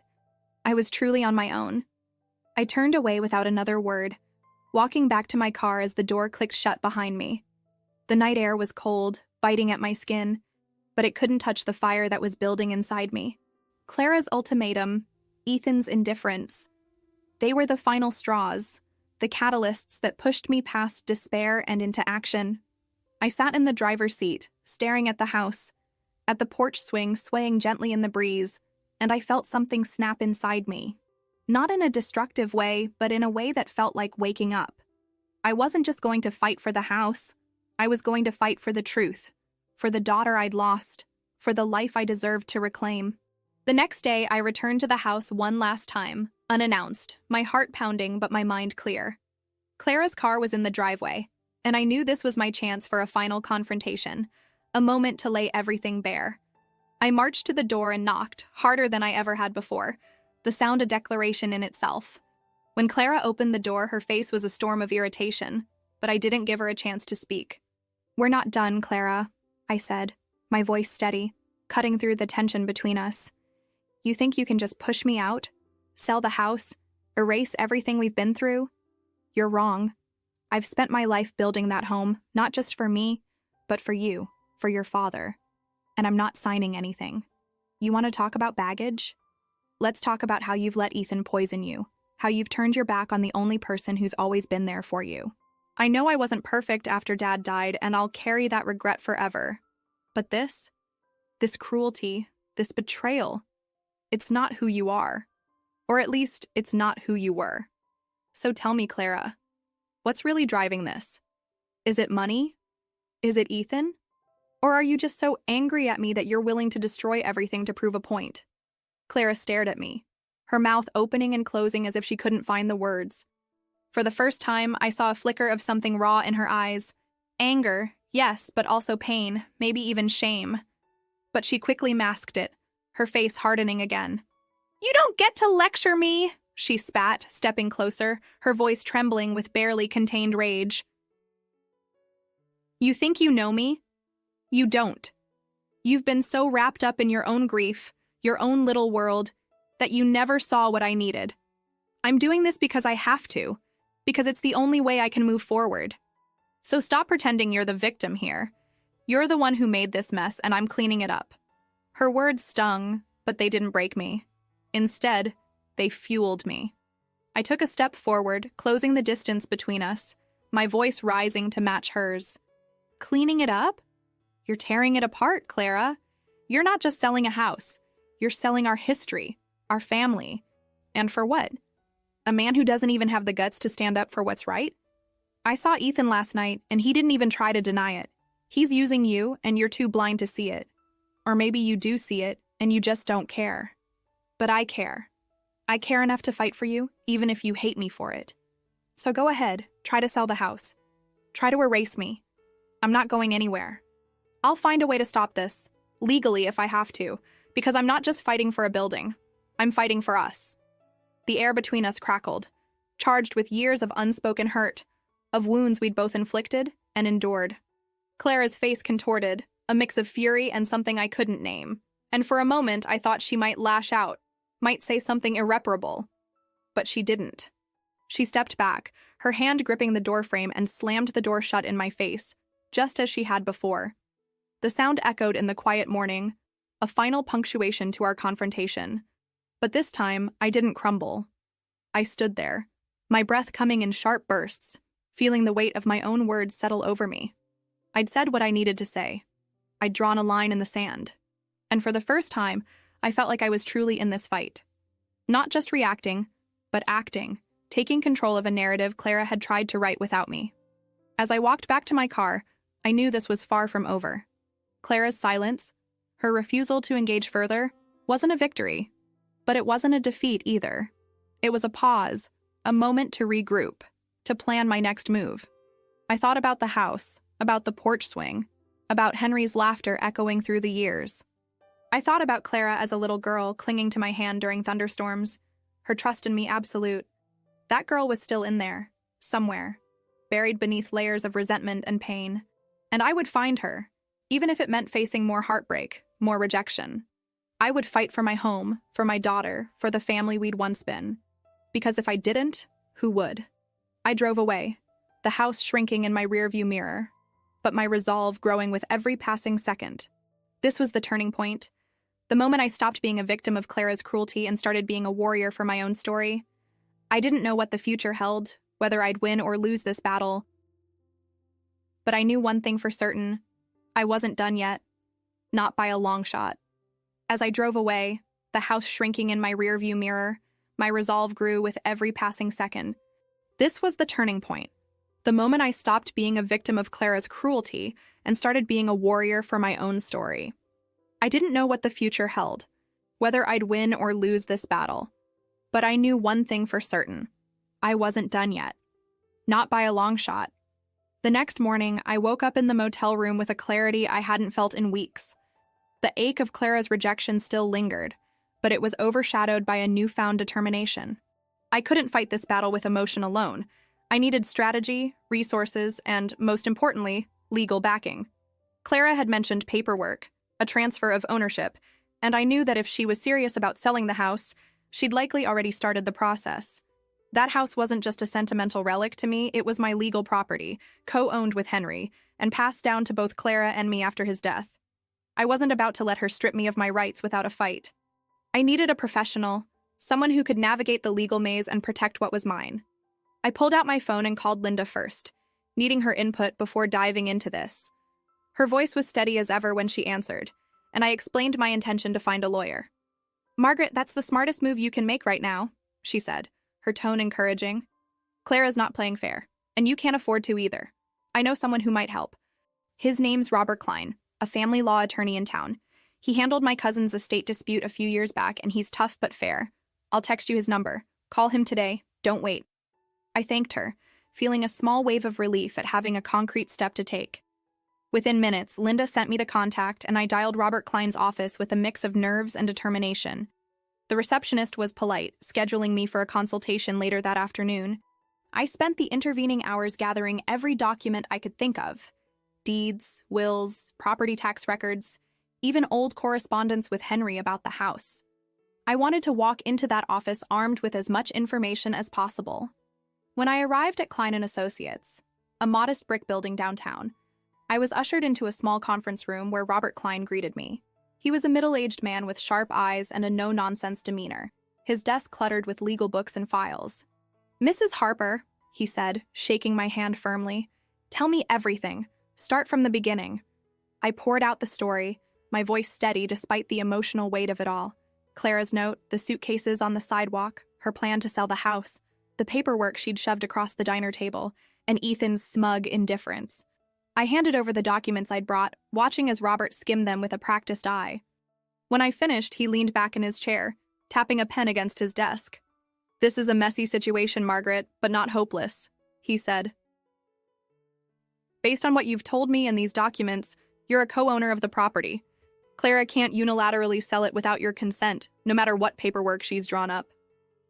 I was truly on my own. I turned away without another word, walking back to my car as the door clicked shut behind me. The night air was cold, biting at my skin, but it couldn't touch the fire that was building inside me. Clara's ultimatum, Ethan's indifference, they were the final straws, the catalysts that pushed me past despair and into action. I sat in the driver's seat, staring at the house, at the porch swing swaying gently in the breeze, and I felt something snap inside me. Not in a destructive way, but in a way that felt like waking up. I wasn't just going to fight for the house. I was going to fight for the truth, for the daughter I'd lost, for the life I deserved to reclaim. The next day, I returned to the house one last time, unannounced, my heart pounding but my mind clear. Clara's car was in the driveway, and I knew this was my chance for a final confrontation, a moment to lay everything bare. I marched to the door and knocked, harder than I ever had before, the sound a declaration in itself. When Clara opened the door, her face was a storm of irritation, but I didn't give her a chance to speak. "We're not done, Clara," I said, my voice steady, cutting through the tension between us. "You think you can just push me out, sell the house, erase everything we've been through? You're wrong. I've spent my life building that home, not just for me, but for you, for your father. And I'm not signing anything. You want to talk about baggage? Let's talk about how you've let Ethan poison you, how you've turned your back on the only person who's always been there for you. I know I wasn't perfect after Dad died, and I'll carry that regret forever. But this cruelty, this betrayal, it's not who you are. Or at least, it's not who you were. So tell me, Clara, what's really driving this? Is it money? Is it Ethan? Or are you just so angry at me that you're willing to destroy everything to prove a point?" Clara stared at me, her mouth opening and closing as if she couldn't find the words. For the first time, I saw a flicker of something raw in her eyes. Anger, yes, but also pain, maybe even shame. But she quickly masked it, her face hardening again. "You don't get to lecture me," she spat, stepping closer, her voice trembling with barely contained rage. "You think you know me? You don't. You've been so wrapped up in your own grief, your own little world, that you never saw what I needed. I'm doing this because I have to, because it's the only way I can move forward. So stop pretending you're the victim here. You're the one who made this mess, and I'm cleaning it up." Her words stung, but they didn't break me. Instead, they fueled me. I took a step forward, closing the distance between us, my voice rising to match hers. "Cleaning it up? You're tearing it apart, Clara. You're not just selling a house. You're selling our history, our family. And for what? A man who doesn't even have the guts to stand up for what's right? I saw Ethan last night, and he didn't even try to deny it. He's using you, and you're too blind to see it. Or maybe you do see it, and you just don't care. But I care. I care enough to fight for you, even if you hate me for it. So go ahead, try to sell the house. Try to erase me. I'm not going anywhere. I'll find a way to stop this, legally if I have to, because I'm not just fighting for a building. I'm fighting for us." The air between us crackled, charged with years of unspoken hurt, of wounds we'd both inflicted and endured. Clara's face contorted, a mix of fury and something I couldn't name, and for a moment I thought she might lash out, might say something irreparable. But she didn't. She stepped back, her hand gripping the doorframe, and slammed the door shut in my face, just as she had before. The sound echoed in the quiet morning, a final punctuation to our confrontation. But this time, I didn't crumble. I stood there, my breath coming in sharp bursts, feeling the weight of my own words settle over me. I'd said what I needed to say. I'd drawn a line in the sand. And for the first time, I felt like I was truly in this fight. Not just reacting, but acting, taking control of a narrative Clara had tried to write without me. As I walked back to my car, I knew this was far from over. Clara's silence, her refusal to engage further, wasn't a victory. But it wasn't a defeat either. It was a pause, a moment to regroup, to plan my next move. I thought about the house, about the porch swing, about Henry's laughter echoing through the years. I thought about Clara as a little girl clinging to my hand during thunderstorms, her trust in me absolute. That girl was still in there, somewhere, buried beneath layers of resentment and pain. And I would find her, even if it meant facing more heartbreak, more rejection. I would fight for my home, for my daughter, for the family we'd once been. Because if I didn't, who would? I drove away, the house shrinking in my rearview mirror, but my resolve growing with every passing second. This was the turning point. The moment I stopped being a victim of Clara's cruelty and started being a warrior for my own story. I didn't know what the future held, whether I'd win or lose this battle. But I knew one thing for certain. I wasn't done yet. Not by a long shot. As I drove away, the house shrinking in my rearview mirror, my resolve grew with every passing second. This was the turning point. The moment I stopped being a victim of Clara's cruelty and started being a warrior for my own story. I didn't know what the future held, whether I'd win or lose this battle. But I knew one thing for certain. I wasn't done yet. Not by a long shot. The next morning, I woke up in the motel room with a clarity I hadn't felt in weeks. The ache of Clara's rejection still lingered, but it was overshadowed by a newfound determination. I couldn't fight this battle with emotion alone. I needed strategy, resources, and, most importantly, legal backing. Clara had mentioned paperwork, a transfer of ownership, and I knew that if she was serious about selling the house, she'd likely already started the process. That house wasn't just a sentimental relic to me, it was my legal property, co-owned with Henry, and passed down to both Clara and me after his death. I wasn't about to let her strip me of my rights without a fight. I needed a professional, someone who could navigate the legal maze and protect what was mine. I pulled out my phone and called Linda first, needing her input before diving into this. Her voice was steady as ever when she answered, and I explained my intention to find a lawyer. "Margaret, that's the smartest move you can make right now," she said, her tone encouraging. "Clara's not playing fair, and you can't afford to either. I know someone who might help. His name's Robert Klein, a family law attorney in town. He handled my cousin's estate dispute a few years back, and he's tough but fair. I'll text you his number. Call him today. Don't wait." I thanked her, feeling a small wave of relief at having a concrete step to take. Within minutes, Linda sent me the contact, and I dialed Robert Klein's office with a mix of nerves and determination. The receptionist was polite, scheduling me for a consultation later that afternoon. I spent the intervening hours gathering every document I could think of. Deeds, wills, property tax records, even old correspondence with Henry about the house. I wanted to walk into that office armed with as much information as possible. When I arrived at Klein & Associates, a modest brick building downtown, I was ushered into a small conference room where Robert Klein greeted me. He was a middle-aged man with sharp eyes and a no-nonsense demeanor, his desk cluttered with legal books and files. "Mrs. Harper," he said, shaking my hand firmly, "tell me everything. Start from the beginning." I poured out the story, my voice steady despite the emotional weight of it all. Clara's note, the suitcases on the sidewalk, her plan to sell the house, the paperwork she'd shoved across the diner table, and Ethan's smug indifference. I handed over the documents I'd brought, watching as Robert skimmed them with a practiced eye. When I finished, he leaned back in his chair, tapping a pen against his desk. "This is a messy situation, Margaret, but not hopeless," he said. "Based on what you've told me and these documents, you're a co-owner of the property. Clara can't unilaterally sell it without your consent, no matter what paperwork she's drawn up.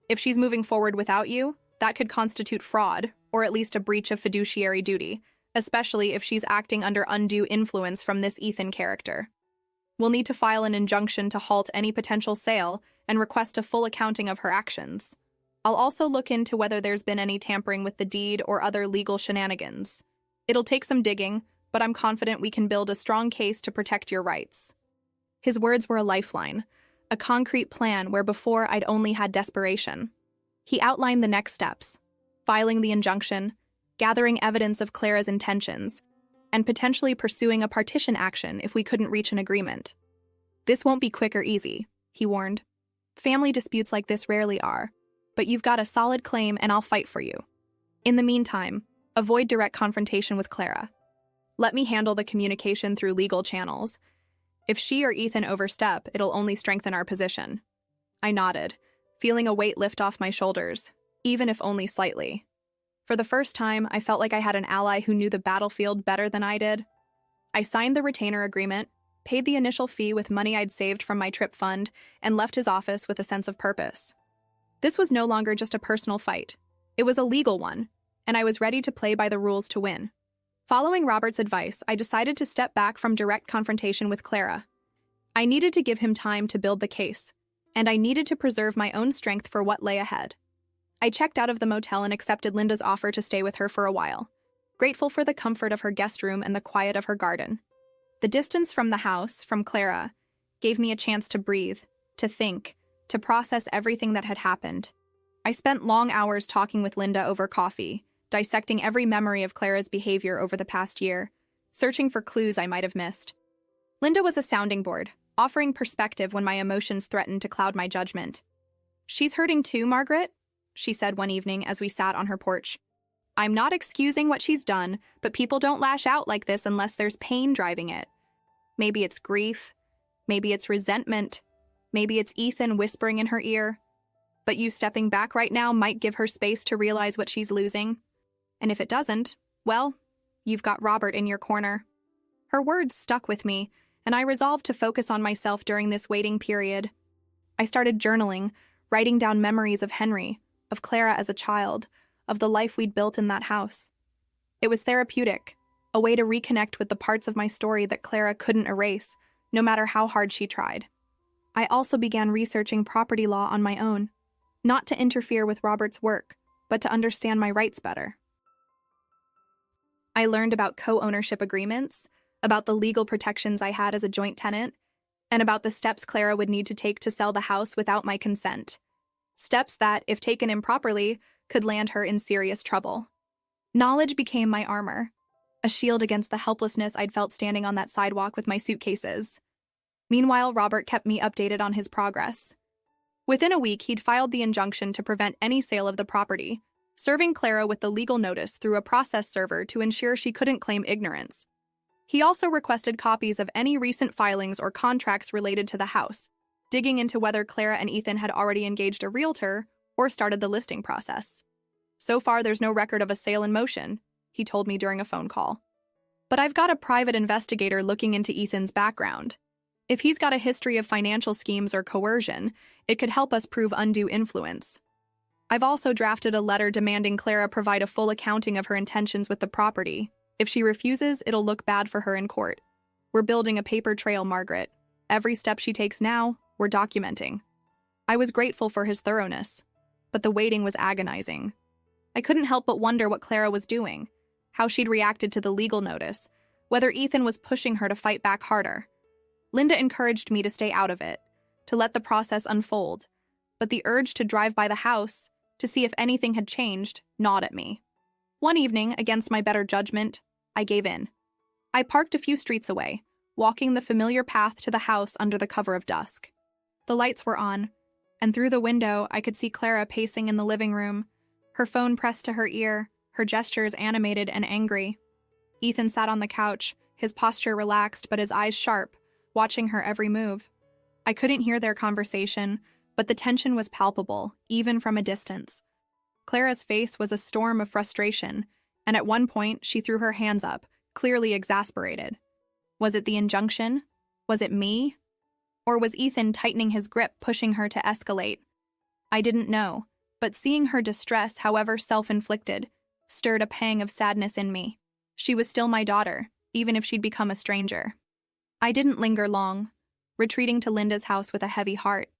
If she's moving forward without you, that could constitute fraud, or at least a breach of fiduciary duty, especially if she's acting under undue influence from this Ethan character. We'll need to file an injunction to halt any potential sale and request a full accounting of her actions. I'll also look into whether there's been any tampering with the deed or other legal shenanigans. It'll take some digging, but I'm confident we can build a strong case to protect your rights." His words were a lifeline, a concrete plan where before I'd only had desperation. He outlined the next steps: filing the injunction, gathering evidence of Clara's intentions, and potentially pursuing a partition action if we couldn't reach an agreement. "This won't be quick or easy," he warned. "Family disputes like this rarely are, but you've got a solid claim and I'll fight for you. In the meantime, avoid direct confrontation with Clara. Let me handle the communication through legal channels. If she or Ethan overstep, it'll only strengthen our position. I nodded, feeling a weight lift off my shoulders, even if only slightly. For the first time, I felt like I had an ally who knew the battlefield better than I did. I signed the retainer agreement, paid the initial fee with money I'd saved from my trip fund, and left his office with a sense of purpose. This was no longer just a personal fight. It was a legal one, and I was ready to play by the rules to win. Following Robert's advice, I decided to step back from direct confrontation with Clara. I needed to give him time to build the case, and I needed to preserve my own strength for what lay ahead. I checked out of the motel and accepted Linda's offer to stay with her for a while, grateful for the comfort of her guest room and the quiet of her garden. The distance from the house, from Clara, gave me a chance to breathe, to think, to process everything that had happened. I spent long hours talking with Linda over coffee, dissecting every memory of Clara's behavior over the past year, searching for clues I might have missed. Linda was a sounding board, offering perspective when my emotions threatened to cloud my judgment. "She's hurting too, Margaret," she said one evening as we sat on her porch. "I'm not excusing what she's done, but people don't lash out like this unless there's pain driving it. Maybe it's grief, maybe it's resentment, maybe it's Ethan whispering in her ear. But you stepping back right now might give her space to realize what she's losing. And if it doesn't, well, you've got Robert in your corner." Her words stuck with me, and I resolved to focus on myself during this waiting period. I started journaling, writing down memories of Henry, of Clara as a child, of the life we'd built in that house. It was therapeutic, a way to reconnect with the parts of my story that Clara couldn't erase, no matter how hard she tried. I also began researching property law on my own, not to interfere with Robert's work, but to understand my rights better. I learned about co-ownership agreements, about the legal protections I had as a joint tenant, and about the steps Clara would need to take to sell the house without my consent. Steps that, if taken improperly, could land her in serious trouble. Knowledge became my armor, a shield against the helplessness I'd felt standing on that sidewalk with my suitcases. Meanwhile, Robert kept me updated on his progress. Within a week, he'd filed the injunction to prevent any sale of the property, serving Clara with the legal notice through a process server to ensure she couldn't claim ignorance. He also requested copies of any recent filings or contracts related to the house, digging into whether Clara and Ethan had already engaged a realtor or started the listing process. "So far, there's no record of a sale in motion," he told me during a phone call. "But I've got a private investigator looking into Ethan's background. If he's got a history of financial schemes or coercion, it could help us prove undue influence. I've also drafted a letter demanding Clara provide a full accounting of her intentions with the property. If she refuses, it'll look bad for her in court. We're building a paper trail, Margaret. Every step she takes now, we're documenting." I was grateful for his thoroughness, but the waiting was agonizing. I couldn't help but wonder what Clara was doing, how she'd reacted to the legal notice, whether Ethan was pushing her to fight back harder. Linda encouraged me to stay out of it, to let the process unfold, but the urge to drive by the house, to see if anything had changed, gnawed at me. One evening, against my better judgment, I gave in. I parked a few streets away, walking the familiar path to the house under the cover of dusk. The lights were on, and through the window I could see Clara pacing in the living room, her phone pressed to her ear, her gestures animated and angry. Ethan sat on the couch, his posture relaxed but his eyes sharp, watching her every move. I couldn't hear their conversation, but the tension was palpable, even from a distance. Clara's face was a storm of frustration, and at one point she threw her hands up, clearly exasperated. Was it the injunction? Was it me? Or was Ethan tightening his grip, pushing her to escalate? I didn't know, but seeing her distress, however self-inflicted, stirred a pang of sadness in me. She was still my daughter, even if she'd become a stranger. I didn't linger long, retreating to Linda's house with a heavy heart.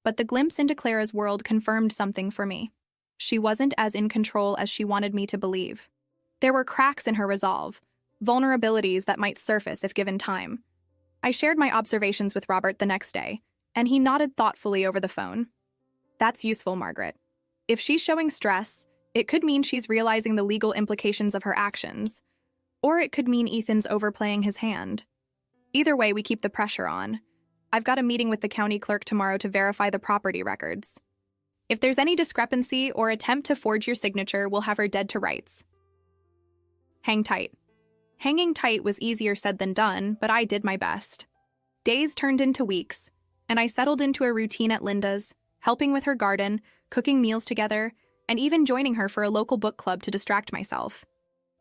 But the glimpse into Clara's world confirmed something for me. She wasn't as in control as she wanted me to believe. There were cracks in her resolve, vulnerabilities that might surface if given time. I shared my observations with Robert the next day, and he nodded thoughtfully over the phone. "That's useful, Margaret. If she's showing stress, it could mean she's realizing the legal implications of her actions, or it could mean Ethan's overplaying his hand. Either way, we keep the pressure on. I've got a meeting with the county clerk tomorrow to verify the property records. If there's any discrepancy or attempt to forge your signature, we'll have her dead to rights." Hang tight. Hanging tight was easier said than done, but I did my best. Days turned into weeks, and I settled into a routine at Linda's, helping with her garden, cooking meals together, and even joining her for a local book club to distract myself.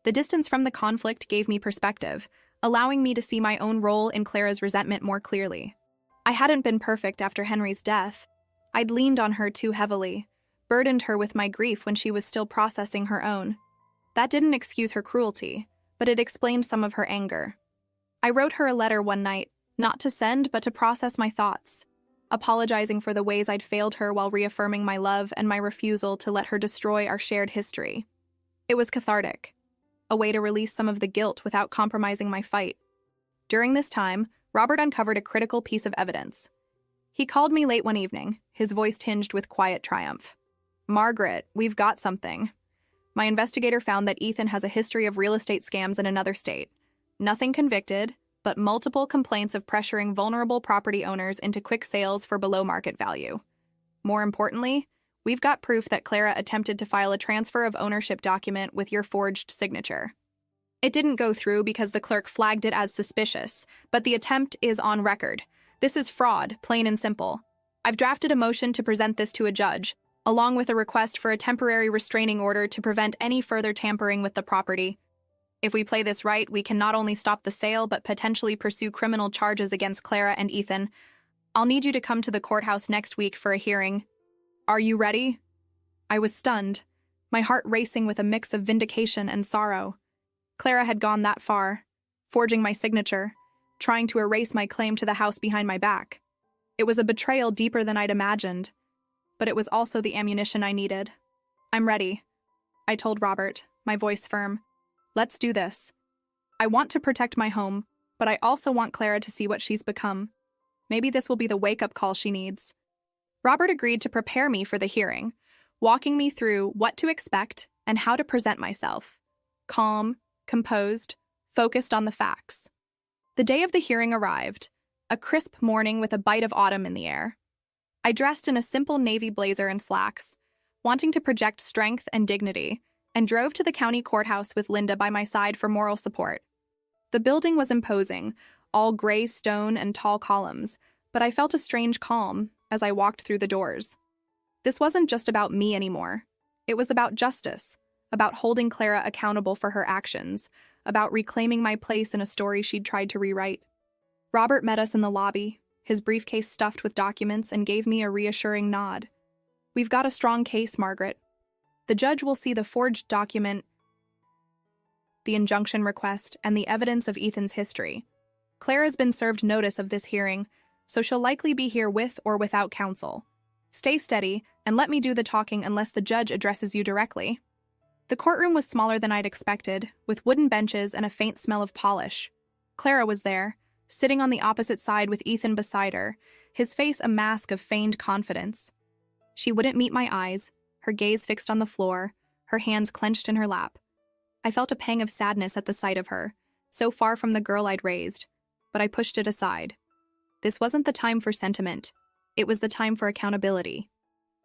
The distance from the conflict gave me perspective, allowing me to see my own role in Clara's resentment more clearly. I hadn't been perfect after Henry's death. I'd leaned on her too heavily, burdened her with my grief when she was still processing her own. That didn't excuse her cruelty, but it explained some of her anger. I wrote her a letter one night, not to send but to process my thoughts, apologizing for the ways I'd failed her while reaffirming my love and my refusal to let her destroy our shared history. It was cathartic, a way to release some of the guilt without compromising my fight. During this time, Robert uncovered a critical piece of evidence. He called me late one evening, his voice tinged with quiet triumph. "Margaret, we've got something." My investigator found that Ethan has a history of real estate scams in another state. Nothing convicted, but multiple complaints of pressuring vulnerable property owners into quick sales for below market value. More importantly, we've got proof that Clara attempted to file a transfer of ownership document with your forged signature. It didn't go through because the clerk flagged it as suspicious, but the attempt is on record. This is fraud, plain and simple. I've drafted a motion to present this to a judge, along with a request for a temporary restraining order to prevent any further tampering with the property. If we play this right, we can not only stop the sale, but potentially pursue criminal charges against Clara and Ethan. I'll need you to come to the courthouse next week for a hearing. Are you ready? I was stunned, my heart racing with a mix of vindication and sorrow. Clara had gone that far, forging my signature, trying to erase my claim to the house behind my back. It was a betrayal deeper than I'd imagined, but it was also the ammunition I needed. "I'm ready," I told Robert, my voice firm. "Let's do this. I want to protect my home, but I also want Clara to see what she's become. Maybe this will be the wake-up call she needs." Robert agreed to prepare me for the hearing, walking me through what to expect and how to present myself. Calm, composed, focused on the facts. The day of the hearing arrived, a crisp morning with a bite of autumn in the air. I dressed in a simple navy blazer and slacks, wanting to project strength and dignity, and drove to the county courthouse with Linda by my side for moral support. The building was imposing, all gray stone and tall columns, but I felt a strange calm as I walked through the doors. This wasn't just about me anymore. It was about justice, about holding Clara accountable for her actions, about reclaiming my place in a story she'd tried to rewrite. Robert met us in the lobby, his briefcase stuffed with documents, and gave me a reassuring nod. "We've got a strong case, Margaret. The judge will see the forged document, the injunction request, and the evidence of Ethan's history. Clara's been served notice of this hearing, so she'll likely be here with or without counsel. Stay steady, and let me do the talking unless the judge addresses you directly." The courtroom was smaller than I'd expected, with wooden benches and a faint smell of polish. Clara was there, sitting on the opposite side with Ethan beside her, his face a mask of feigned confidence. She wouldn't meet my eyes, her gaze fixed on the floor, her hands clenched in her lap. I felt a pang of sadness at the sight of her, so far from the girl I'd raised, but I pushed it aside. This wasn't the time for sentiment. It was the time for accountability.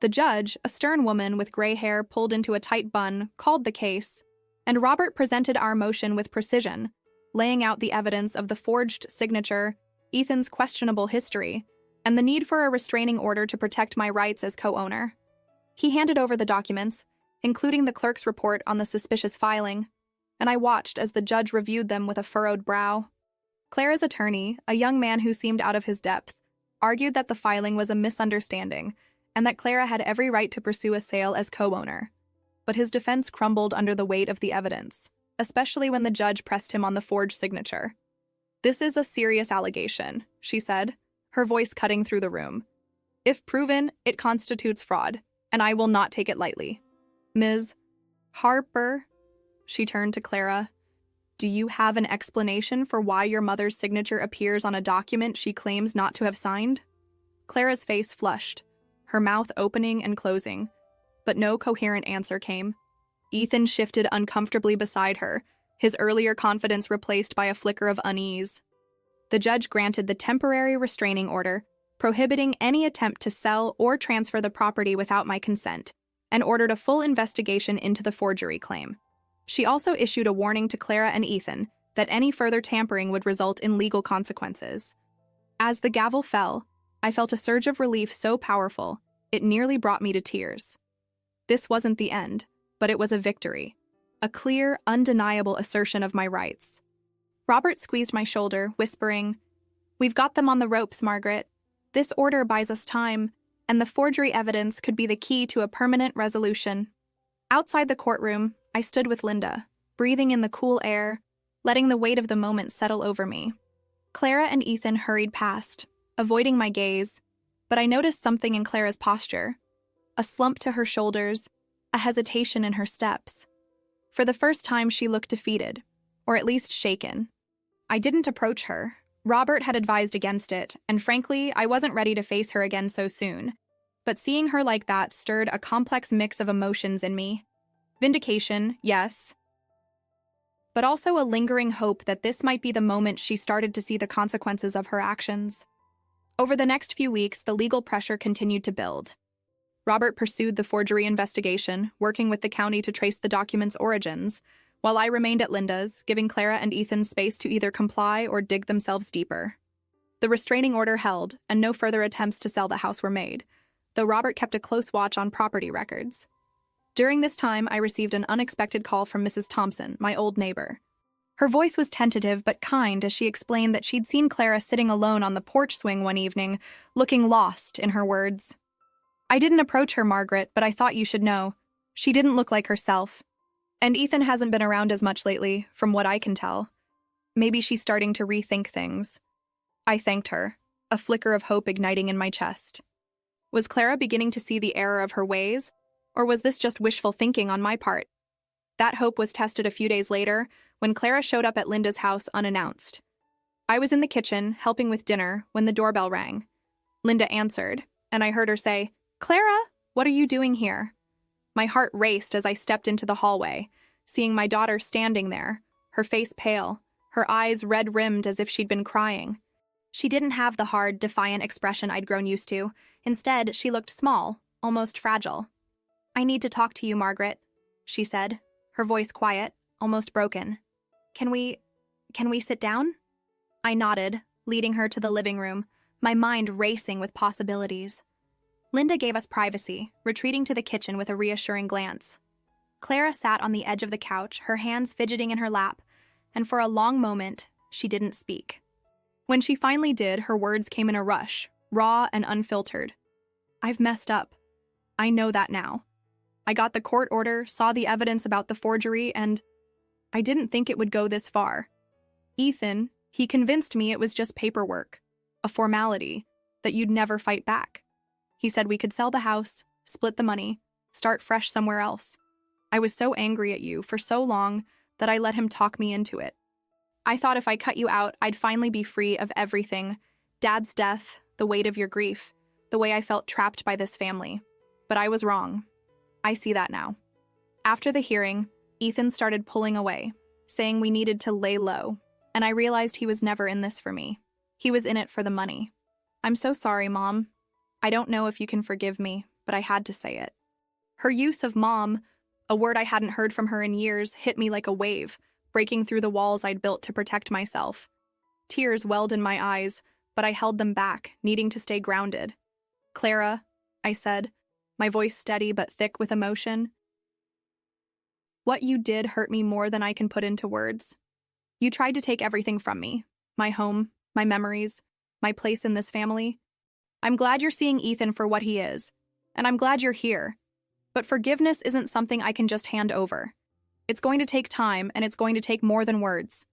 The judge, a stern woman with gray hair pulled into a tight bun, called the case, and Robert presented our motion with precision, laying out the evidence of the forged signature, Ethan's questionable history, and the need for a restraining order to protect my rights as co-owner. He handed over the documents, including the clerk's report on the suspicious filing, and I watched as the judge reviewed them with a furrowed brow. Clara's attorney, a young man who seemed out of his depth, argued that the filing was a misunderstanding and that Clara had every right to pursue a sale as co-owner. But his defense crumbled under the weight of the evidence, especially when the judge pressed him on the forged signature. "This is a serious allegation," she said, her voice cutting through the room. "If proven, it constitutes fraud, and I will not take it lightly. Ms. Harper," she turned to Clara, "do you have an explanation for why your mother's signature appears on a document she claims not to have signed?" Clara's face flushed, her mouth opening and closing, but no coherent answer came. Ethan shifted uncomfortably beside her, his earlier confidence replaced by a flicker of unease. The judge granted the temporary restraining order, prohibiting any attempt to sell or transfer the property without my consent, and ordered a full investigation into the forgery claim. She also issued a warning to Clara and Ethan that any further tampering would result in legal consequences. As the gavel fell, I felt a surge of relief so powerful, it nearly brought me to tears. This wasn't the end, but it was a victory. A clear, undeniable assertion of my rights. Robert squeezed my shoulder, whispering, "We've got them on the ropes, Margaret. This order buys us time, and the forgery evidence could be the key to a permanent resolution." Outside the courtroom, I stood with Linda, breathing in the cool air, letting the weight of the moment settle over me. Clara and Ethan hurried past, avoiding my gaze, but I noticed something in Clara's posture. A slump to her shoulders, a hesitation in her steps. For the first time, she looked defeated, or at least shaken. I didn't approach her. Robert had advised against it, and frankly, I wasn't ready to face her again so soon. But seeing her like that stirred a complex mix of emotions in me. Vindication, yes, but also a lingering hope that this might be the moment she started to see the consequences of her actions. Over the next few weeks, the legal pressure continued to build. Robert pursued the forgery investigation, working with the county to trace the document's origins, while I remained at Linda's, giving Clara and Ethan space to either comply or dig themselves deeper. The restraining order held, and no further attempts to sell the house were made, though Robert kept a close watch on property records. During this time, I received an unexpected call from Mrs. Thompson, my old neighbor. Her voice was tentative but kind as she explained that she'd seen Clara sitting alone on the porch swing one evening, looking lost, in her words. "I didn't approach her, Margaret, but I thought you should know. She didn't look like herself. And Ethan hasn't been around as much lately, from what I can tell. Maybe she's starting to rethink things." I thanked her, a flicker of hope igniting in my chest. Was Clara beginning to see the error of her ways? Or was this just wishful thinking on my part? That hope was tested a few days later when Clara showed up at Linda's house unannounced. I was in the kitchen, helping with dinner, when the doorbell rang. Linda answered, and I heard her say, "Clara, what are you doing here?" My heart raced as I stepped into the hallway, seeing my daughter standing there, her face pale, her eyes red-rimmed as if she'd been crying. She didn't have the hard, defiant expression I'd grown used to. Instead, she looked small, almost fragile. "I need to talk to you, Margaret," she said, her voice quiet, almost broken. Can we sit down?" I nodded, leading her to the living room, my mind racing with possibilities. Linda gave us privacy, retreating to the kitchen with a reassuring glance. Clara sat on the edge of the couch, her hands fidgeting in her lap, and for a long moment, she didn't speak. When she finally did, her words came in a rush, raw and unfiltered. "I've messed up. I know that now. I got the court order, saw the evidence about the forgery, and I didn't think it would go this far. Ethan, he convinced me it was just paperwork, a formality, that you'd never fight back. He said we could sell the house, split the money, start fresh somewhere else. I was so angry at you for so long that I let him talk me into it. I thought if I cut you out, I'd finally be free of everything. Dad's death, the weight of your grief, the way I felt trapped by this family. But I was wrong. I see that now." After the hearing, Ethan started pulling away, saying we needed to lay low, and I realized he was never in this for me. He was in it for the money. "I'm so sorry, Mom. I don't know if you can forgive me, but I had to say it." Her use of Mom, a word I hadn't heard from her in years, hit me like a wave, breaking through the walls I'd built to protect myself. Tears welled in my eyes, but I held them back, needing to stay grounded. "Clara," I said, my voice steady but thick with emotion, "what you did hurt me more than I can put into words. You tried to take everything from me, my home, my memories, my place in this family. I'm glad you're seeing Ethan for what he is, and I'm glad you're here. But forgiveness isn't something I can just hand over. It's going to take time, and it's going to take more than words.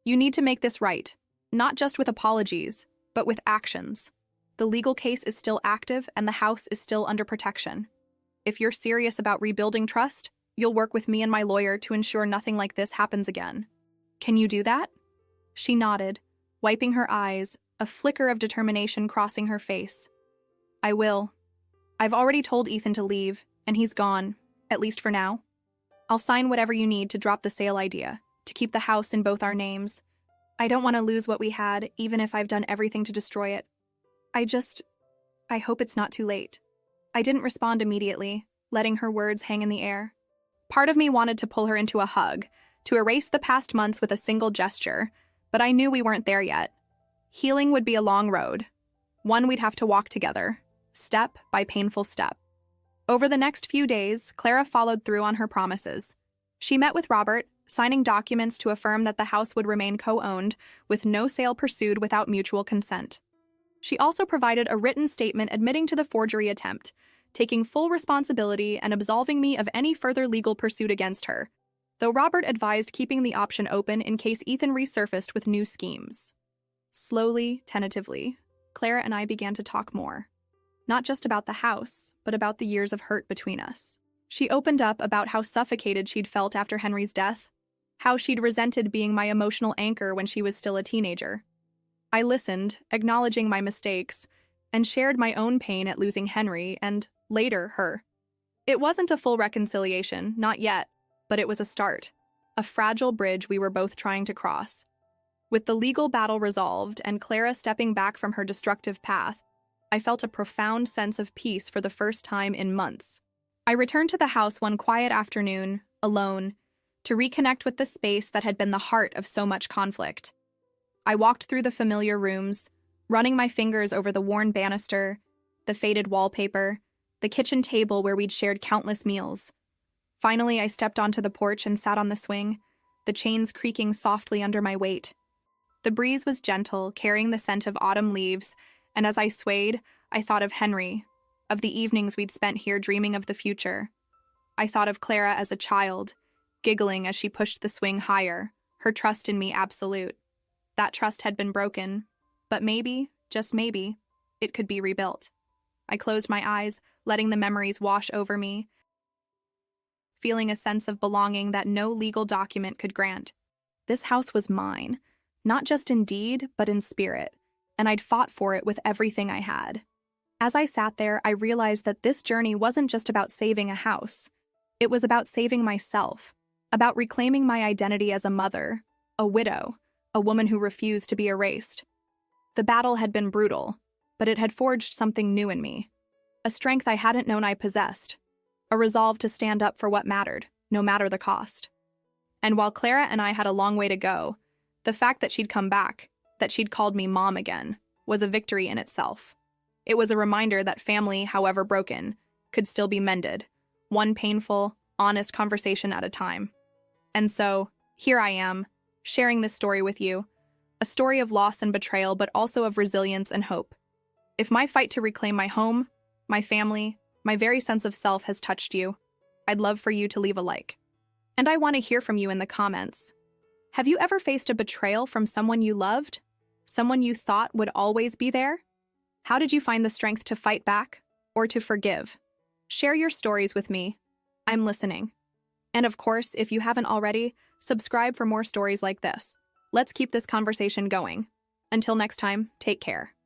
You need to make this right, not just with apologies, but with actions. The legal case is still active, and the house is still under protection. If you're serious about rebuilding trust, you'll work with me and my lawyer to ensure nothing like this happens again. Can you do that?" She nodded, wiping her eyes, a flicker of determination crossing her face. "I will. I've already told Ethan to leave, and he's gone, at least for now. I'll sign whatever you need to drop the sale idea, to keep the house in both our names. I don't want to lose what we had, even if I've done everything to destroy it. I hope it's not too late." I didn't respond immediately, letting her words hang in the air. Part of me wanted to pull her into a hug, to erase the past months with a single gesture, but I knew we weren't there yet. Healing would be a long road, one we'd have to walk together, step by painful step. Over the next few days, Clara followed through on her promises. She met with Robert, signing documents to affirm that the house would remain co-owned, with no sale pursued without mutual consent. She also provided a written statement admitting to the forgery attempt, taking full responsibility and absolving me of any further legal pursuit against her, though Robert advised keeping the option open in case Ethan resurfaced with new schemes. Slowly, tentatively, Clara and I began to talk more. Not just about the house, but about the years of hurt between us. She opened up about how suffocated she'd felt after Henry's death, how she'd resented being my emotional anchor when she was still a teenager. I listened, acknowledging my mistakes, and shared my own pain at losing Henry and, later, her. It wasn't a full reconciliation, not yet, but it was a start, a fragile bridge we were both trying to cross. With the legal battle resolved and Clara stepping back from her destructive path, I felt a profound sense of peace for the first time in months. I returned to the house one quiet afternoon, alone, to reconnect with the space that had been the heart of so much conflict. I walked through the familiar rooms, running my fingers over the worn banister, the faded wallpaper, the kitchen table where we'd shared countless meals. Finally, I stepped onto the porch and sat on the swing, the chains creaking softly under my weight. The breeze was gentle, carrying the scent of autumn leaves, and as I swayed, I thought of Henry, of the evenings we'd spent here dreaming of the future. I thought of Clara as a child, giggling as she pushed the swing higher, her trust in me absolute. That trust had been broken, but maybe, just maybe, it could be rebuilt. I closed my eyes, letting the memories wash over me, feeling a sense of belonging that no legal document could grant. This house was mine, not just in deed, but in spirit, and I'd fought for it with everything I had. As I sat there, I realized that this journey wasn't just about saving a house. It was about saving myself, about reclaiming my identity as a mother, a widow, a woman who refused to be erased. The battle had been brutal, but it had forged something new in me, a strength I hadn't known I possessed, a resolve to stand up for what mattered, no matter the cost. And while Clara and I had a long way to go, the fact that she'd come back, that she'd called me mom again, was a victory in itself. It was a reminder that family, however broken, could still be mended, one painful, honest conversation at a time. And so, here I am, sharing this story with you, a story of loss and betrayal, but also of resilience and hope. If my fight to reclaim my home, my family, my very sense of self has touched you, I'd love for you to leave a like. And I want to hear from you in the comments. Have you ever faced a betrayal from someone you loved? Someone you thought would always be there? How did you find the strength to fight back or to forgive? Share your stories with me. I'm listening. And of course, if you haven't already, subscribe for more stories like this. Let's keep this conversation going. Until next time, take care.